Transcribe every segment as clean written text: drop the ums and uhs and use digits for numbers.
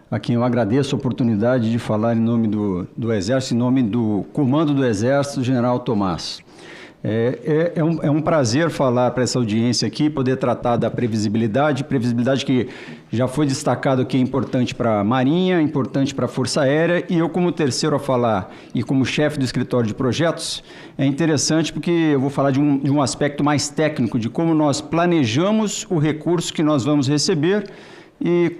a quem eu agradeço a oportunidade de falar em nome do Exército, em nome do Comando do Exército, General Tomás. É um prazer falar para essa audiência aqui, poder tratar da previsibilidade que já foi destacado que é importante para a Marinha, importante para a Força Aérea, e eu como terceiro a falar e como chefe do escritório de projetos, é interessante porque eu vou falar de um aspecto mais técnico, de como nós planejamos o recurso que nós vamos receber, e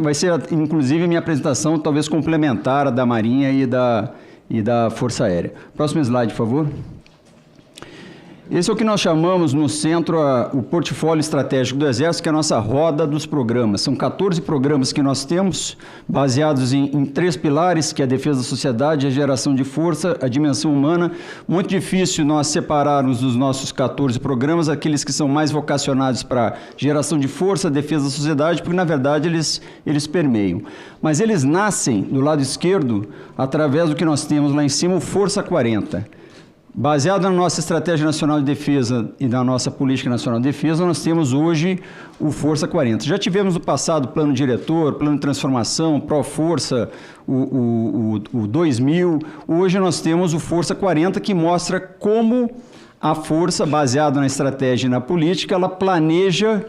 vai ser, inclusive, minha apresentação talvez complementar a da Marinha e da Força Aérea. Próximo slide, por favor. Esse é o que nós chamamos no centro o portfólio estratégico do Exército, que é a nossa roda dos programas. São 14 programas que nós temos, baseados em 3 pilares, que é a defesa da sociedade, a geração de força, a dimensão humana. Muito difícil nós separarmos dos nossos 14 programas aqueles que são mais vocacionados para geração de força, defesa da sociedade, porque, na verdade, eles permeiam. Mas eles nascem, do lado esquerdo, através do que nós temos lá em cima, o Força 40. Baseado na nossa Estratégia Nacional de Defesa e na nossa Política Nacional de Defesa, nós temos hoje o Força 40. Já tivemos no passado Plano Diretor, Plano de Transformação, Pró-Força, o 2000. Hoje nós temos o Força 40, que mostra como a Força, baseada na estratégia e na política, ela planeja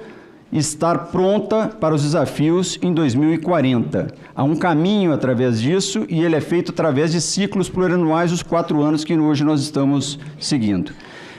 estar pronta para os desafios em 2040. Há um caminho através disso e ele é feito através de ciclos plurianuais, os 4 anos que hoje nós estamos seguindo.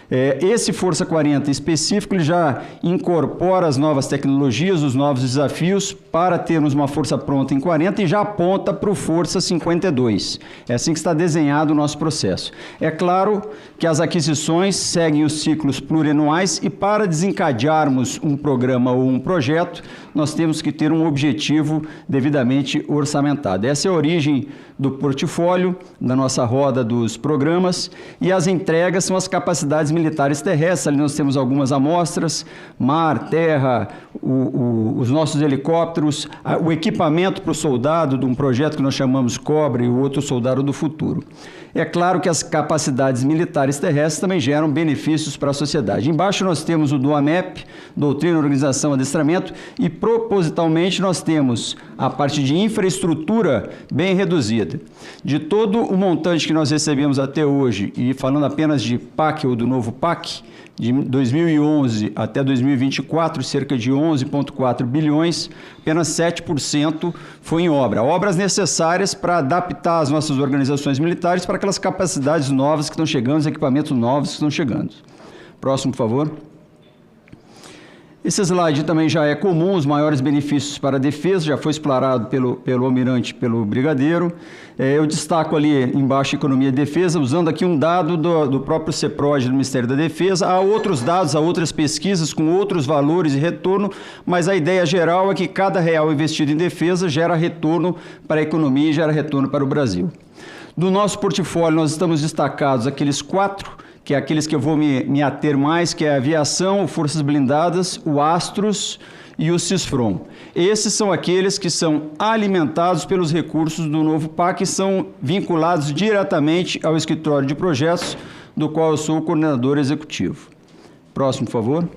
Esse Força 40 específico, ele já incorpora as novas tecnologias, os novos desafios para termos uma força pronta em 40 e já aponta para o Força 52. É assim que está desenhado o nosso processo. É claro que as aquisições seguem os ciclos plurianuais e para desencadearmos um programa ou um projeto, nós temos que ter um objetivo devidamente orçamentado. Essa é a origem do portfólio, da nossa roda dos programas, e as entregas são as capacidades militares terrestres. Ali nós temos algumas amostras, mar, terra, os nossos helicópteros, o equipamento para o soldado de um projeto que nós chamamos COBRA e o outro Soldado do Futuro. É claro que as capacidades militares terrestres também geram benefícios para a sociedade. Embaixo nós temos o DOAMEP, Doutrina, Organização, Adestramento, e propositalmente nós temos a parte de infraestrutura bem reduzida. De todo o montante que nós recebemos até hoje, e falando apenas de PAC ou do novo PAC, de 2011 até 2024, cerca de 11,4 bilhões, apenas 7% foi em obra. Obras necessárias para adaptar as nossas organizações militares para aquelas capacidades novas que estão chegando, os equipamentos novos que estão chegando. Próximo, por favor. Esse slide também já é comum, os maiores benefícios para a defesa, já foi explorado pelo almirante, pelo brigadeiro. Eu destaco ali embaixo economia e defesa, usando aqui um dado do próprio CEPROD do Ministério da Defesa. Há outros dados, há outras pesquisas com outros valores e retorno, mas a ideia geral é que cada real investido em defesa gera retorno para a economia e gera retorno para o Brasil. Do nosso portfólio, nós estamos destacados aqueles 4, que é aqueles que eu vou me ater mais, que é a aviação, o Forças Blindadas, o Astros e o CISFROM. Esses são aqueles que são alimentados pelos recursos do novo PAC e são vinculados diretamente ao escritório de projetos, do qual eu sou o coordenador executivo. Próximo, por favor.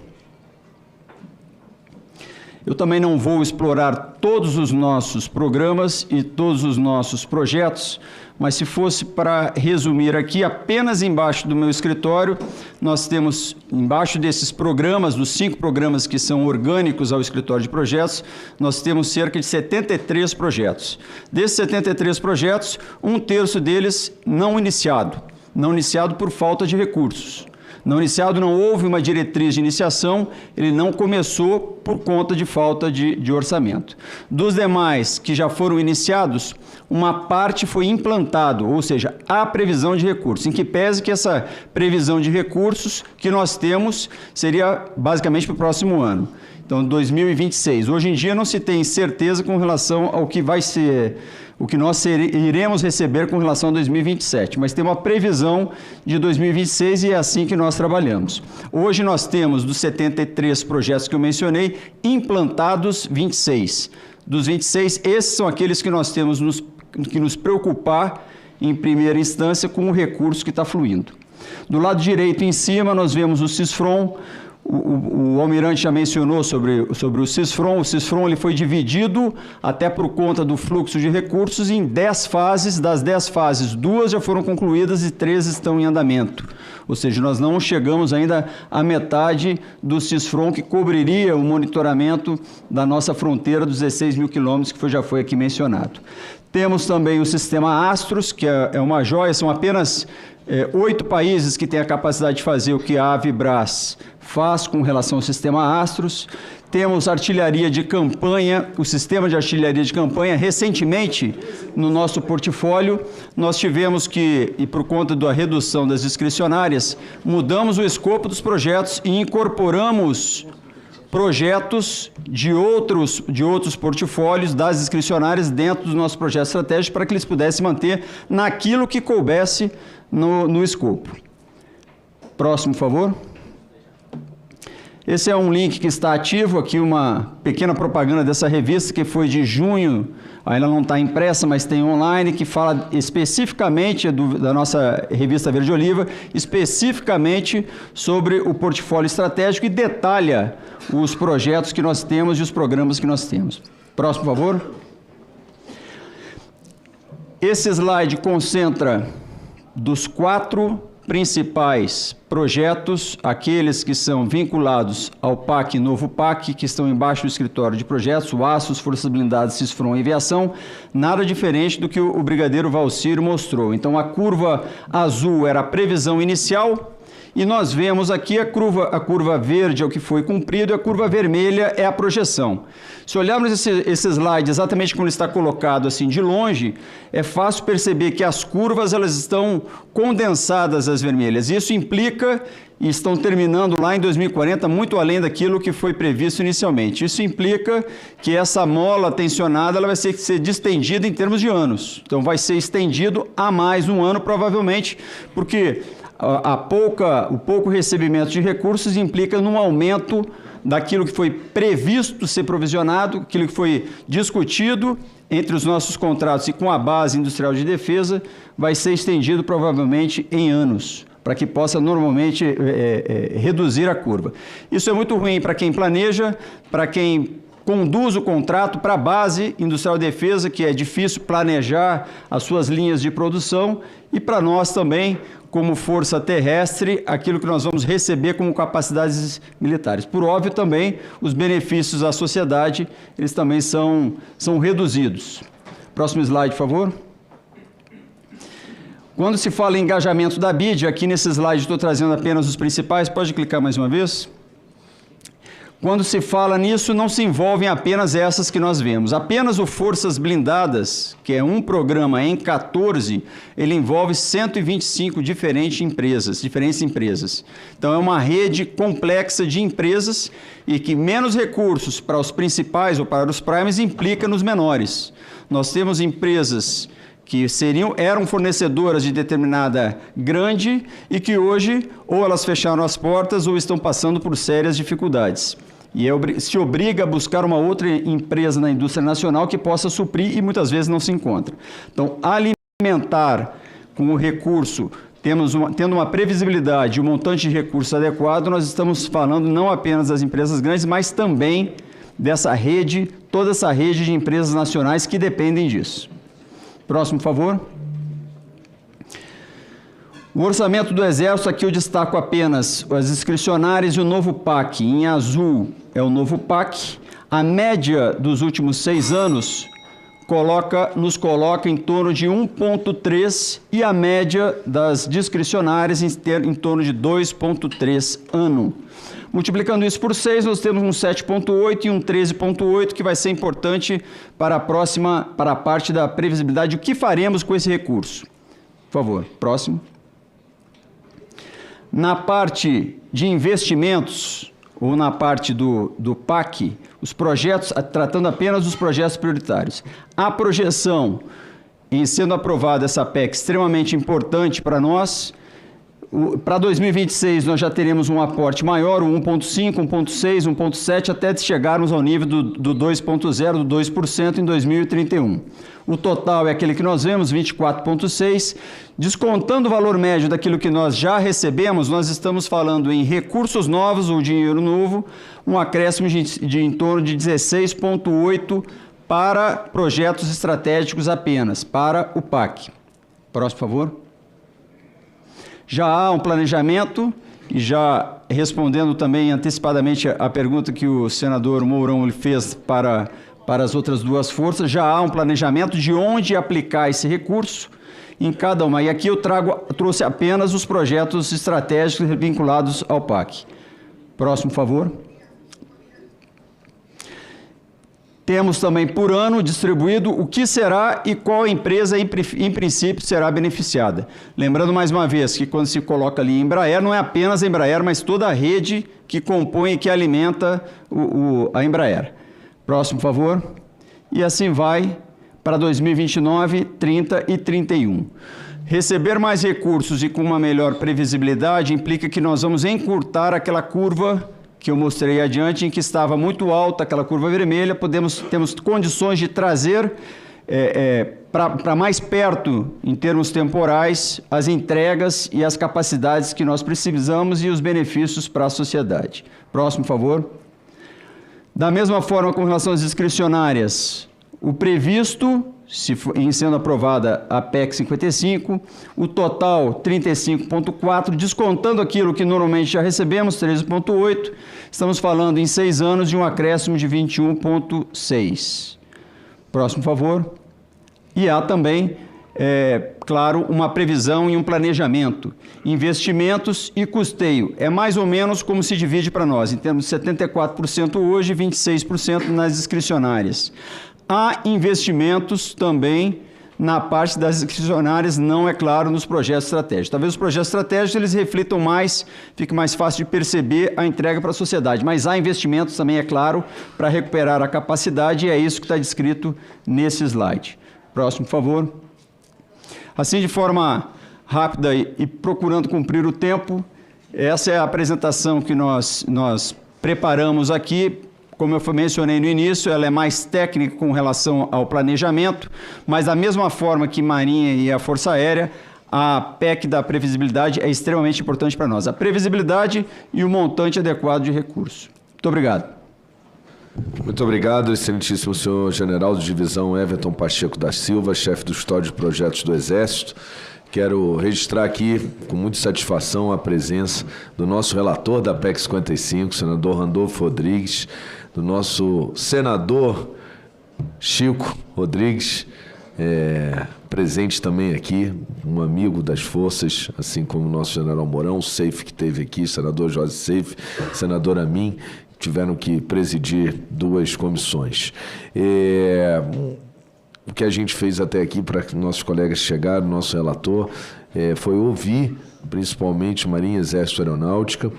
Eu também não vou explorar todos os nossos programas e todos os nossos projetos, mas se fosse para resumir aqui, apenas embaixo do meu escritório, nós temos, embaixo desses programas, dos 5 programas que são orgânicos ao escritório de projetos, nós temos cerca de 73 projetos. Desses 73 projetos, 1/3 deles não iniciado por falta de recursos. Não iniciado, não houve uma diretriz de iniciação, ele não começou por conta de falta de orçamento. Dos demais que já foram iniciados, uma parte foi implantado, ou seja, há previsão de recursos, em que pese que essa previsão de recursos que nós temos seria basicamente para o próximo ano. Então, 2026. Hoje em dia não se tem certeza com relação ao que vai ser, o que nós iremos receber com relação a 2027, mas tem uma previsão de 2026 e é assim que nós trabalhamos. Hoje nós temos, dos 73 projetos que eu mencionei, implantados 26. Dos 26, esses são aqueles que nós temos que nos preocupar em primeira instância com o recurso que está fluindo. Do lado direito em cima nós vemos o CISFROM, O almirante já mencionou sobre o CISFRON. O CISFRON ele foi dividido, até por conta do fluxo de recursos, em 10 fases. Das 10 fases, 2 já foram concluídas e 3 estão em andamento. Ou seja, nós não chegamos ainda à metade do CISFRON, que cobriria o monitoramento da nossa fronteira dos 16 mil quilômetros, que já foi aqui mencionado. Temos também o sistema Astros, que é uma joia, são apenas 8 países que têm a capacidade de fazer o que a Avibras faz com relação ao sistema Astros. Temos artilharia de campanha, o sistema de artilharia de campanha. Recentemente, no nosso portfólio, nós tivemos que, e por conta da redução das discricionárias, mudamos o escopo dos projetos e incorporamos projetos de outros portfólios das discricionárias dentro dos nossos projetos estratégicos para que eles pudessem manter naquilo que coubesse no escopo. Próximo, por favor. Esse é um link que está ativo, aqui uma pequena propaganda dessa revista que foi de junho, ainda não está impressa, mas tem online, que fala especificamente da nossa revista Verde Oliva, especificamente sobre o portfólio estratégico e detalha os projetos que nós temos e os programas que nós temos. Próximo, por favor. Esse slide concentra dos 4 principais projetos, aqueles que são vinculados ao PAC e Novo PAC, que estão embaixo do escritório de projetos, o Aços, Forças Blindadas, CISFRON e Aviação, nada diferente do que o brigadeiro Valcírio mostrou. Então, a curva azul era a previsão inicial, e nós vemos aqui a curva verde é o que foi cumprido e a curva vermelha é a projeção. Se olharmos esse slide exatamente como ele está colocado assim de longe, é fácil perceber que as curvas elas estão condensadas as vermelhas. Isso implica, e estão terminando lá em 2040, muito além daquilo que foi previsto inicialmente. Isso implica que essa mola tensionada ela vai ser distendida em termos de anos. Então vai ser estendido a mais um ano provavelmente, porque o pouco recebimento de recursos implica num aumento daquilo que foi previsto ser provisionado, aquilo que foi discutido entre os nossos contratos e com a base industrial de defesa, vai ser estendido provavelmente em anos, para que possa normalmente reduzir a curva. Isso é muito ruim para quem planeja, para quem conduz o contrato, para a base industrial de defesa, que é difícil planejar as suas linhas de produção, e para nós também, como força terrestre, aquilo que nós vamos receber como capacidades militares. Por óbvio, também, os benefícios à sociedade, eles também são reduzidos. Próximo slide, por favor. Quando se fala em engajamento da BID, aqui nesse slide estou trazendo apenas os principais, pode clicar mais uma vez? Quando se fala nisso, não se envolvem apenas essas que nós vemos. Apenas o Forças Blindadas, que é um programa em 14, ele envolve 125 diferentes empresas. Então, é uma rede complexa de empresas e que menos recursos para os principais ou para os primes implica nos menores. Nós temos empresas que eram fornecedoras de determinada grande e que hoje ou elas fecharam as portas ou estão passando por sérias dificuldades. E se obriga a buscar uma outra empresa na indústria nacional que possa suprir e muitas vezes não se encontra. Então, alimentar com o recurso, tendo uma previsibilidade e um montante de recursos adequado, nós estamos falando não apenas das empresas grandes, mas também dessa rede, toda essa rede de empresas nacionais que dependem disso. Próximo, por favor. O orçamento do Exército, aqui eu destaco apenas as discricionárias e o novo PAC. Em azul é o novo PAC. A média dos últimos 6 anos nos coloca em torno de 1,3 e a média das discricionárias em torno de 2,3 ano. Multiplicando isso por 6, nós temos um 7,8 e um 13,8, que vai ser importante para a parte da previsibilidade. O que faremos com esse recurso? Por favor, próximo. Na parte de investimentos, ou na parte do PAC, os projetos, tratando apenas dos projetos prioritários. A projeção, em sendo aprovada essa PEC, extremamente importante para nós, Para 2026, nós já teremos um aporte maior, o 1,5%, 1,6%, 1,7%, até chegarmos ao nível do 2,0%, do 2% em 2031. O total é aquele que nós vemos, 24,6%. Descontando o valor médio daquilo que nós já recebemos, nós estamos falando em recursos novos, ou dinheiro novo, um acréscimo de em torno de 16,8% para projetos estratégicos apenas, para o PAC. Próximo, por favor. Já há um planejamento, e já respondendo também antecipadamente a pergunta que o senador Mourão fez para as outras duas forças, já há um planejamento de onde aplicar esse recurso em cada uma. E aqui eu trouxe apenas os projetos estratégicos vinculados ao PAC. Próximo, por favor. Temos também por ano distribuído o que será e qual empresa em princípio será beneficiada. Lembrando mais uma vez que quando se coloca ali Embraer, não é apenas a Embraer, mas toda a rede que compõe e que alimenta a Embraer. Próximo, por favor. E assim vai para 2029, 30 e 31. Receber mais recursos e com uma melhor previsibilidade implica que nós vamos encurtar aquela curva que eu mostrei adiante, em que estava muito alta aquela curva vermelha. Temos condições de trazer para mais perto, em termos temporais, as entregas e as capacidades que nós precisamos e os benefícios para a sociedade. Próximo, por favor. Da mesma forma, com relação às discricionárias, o previsto, em sendo aprovada a PEC 55, o total 35,4, descontando aquilo que normalmente já recebemos, 13,8, estamos falando em 6 anos de um acréscimo de 21,6. Próximo, por favor. E há também, claro, uma previsão e um planejamento. Investimentos e custeio. É mais ou menos como se divide para nós, em termos de 74% hoje e 26% nas discricionárias. Há investimentos também na parte das discricionárias, não é claro, nos projetos estratégicos. Talvez os projetos estratégicos eles reflitam mais, fique mais fácil de perceber a entrega para a sociedade, mas há investimentos também, é claro, para recuperar a capacidade, e é isso que está descrito nesse slide. Próximo, por favor. Assim, de forma rápida e procurando cumprir o tempo, essa é a apresentação que nós preparamos aqui. Como eu mencionei no início, ela é mais técnica com relação ao planejamento, mas da mesma forma que Marinha e a Força Aérea, a PEC da previsibilidade é extremamente importante para nós. A previsibilidade e o montante adequado de recurso. Muito obrigado. Muito obrigado, excelentíssimo senhor general de divisão Everton Pacheco da Silva, chefe do Escritório de Projetos do Exército. Quero registrar aqui, com muita satisfação, a presença do nosso relator da PEC 55, senador Randolfo Rodrigues, do nosso senador Chico Rodrigues, presente também aqui, um amigo das forças, assim como o nosso general Mourão, o Seife que esteve aqui, senador Jorge Seife, senador Amin, tiveram que presidir 2 comissões. O que a gente fez até aqui para que nossos colegas chegaram, nosso relator, foi ouvir principalmente Marinha, Exército e Aeronáutica,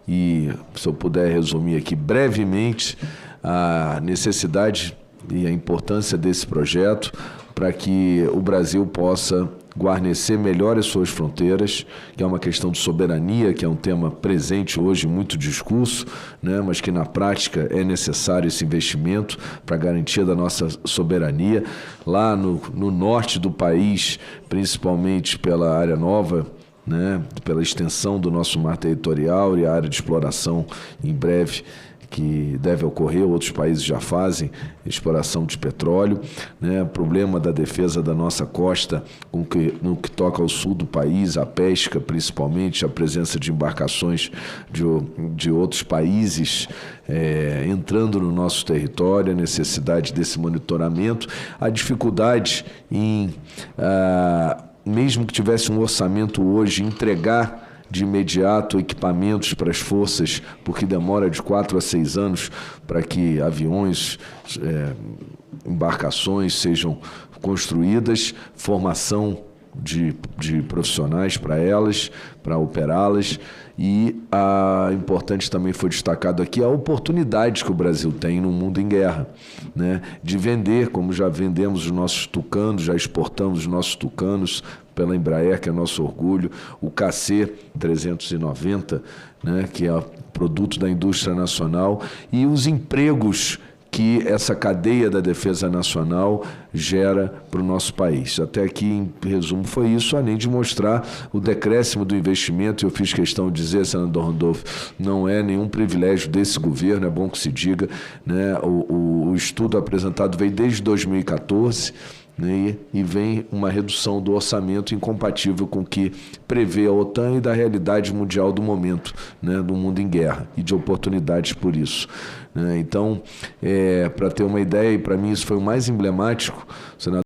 e se eu puder resumir aqui brevemente a necessidade e a importância desse projeto para que o Brasil possa guarnecer melhor as suas fronteiras, que é uma questão de soberania, que é um tema presente hoje em muito discurso, né, mas que na prática é necessário esse investimento para a garantia da nossa soberania. Lá no norte do país, principalmente pela área nova, né, pela extensão do nosso mar territorial e a área de exploração em breve que deve ocorrer, outros países já fazem exploração de petróleo, né? O problema da defesa da nossa costa, no que toca ao sul do país, a pesca principalmente, a presença de embarcações de outros países entrando no nosso território, a necessidade desse monitoramento, a dificuldade em, mesmo que tivesse um orçamento hoje, entregar de imediato equipamentos para as forças, porque demora de 4 a 6 anos para que aviões, embarcações sejam construídas, formação de profissionais para elas, para operá-las. E importante também foi destacado aqui a oportunidade que o Brasil tem no mundo em guerra, né? De vender, como já vendemos os nossos tucanos, já exportamos os nossos tucanos pela Embraer, que é nosso orgulho, o KC-390, né? Que é produto da indústria nacional, e os empregos que essa cadeia da defesa nacional gera para o nosso país. Até aqui, em resumo, foi isso, além de mostrar o decréscimo do investimento. Eu fiz questão de dizer, senador Randolph, não é nenhum privilégio desse governo, é bom que se diga, né? O estudo apresentado veio desde 2014, né, e vem uma redução do orçamento incompatível com o que prevê a OTAN e da realidade mundial do momento, né, do mundo em guerra, e de oportunidades por isso. Então, para ter uma ideia, e para mim isso foi o mais emblemático, senador,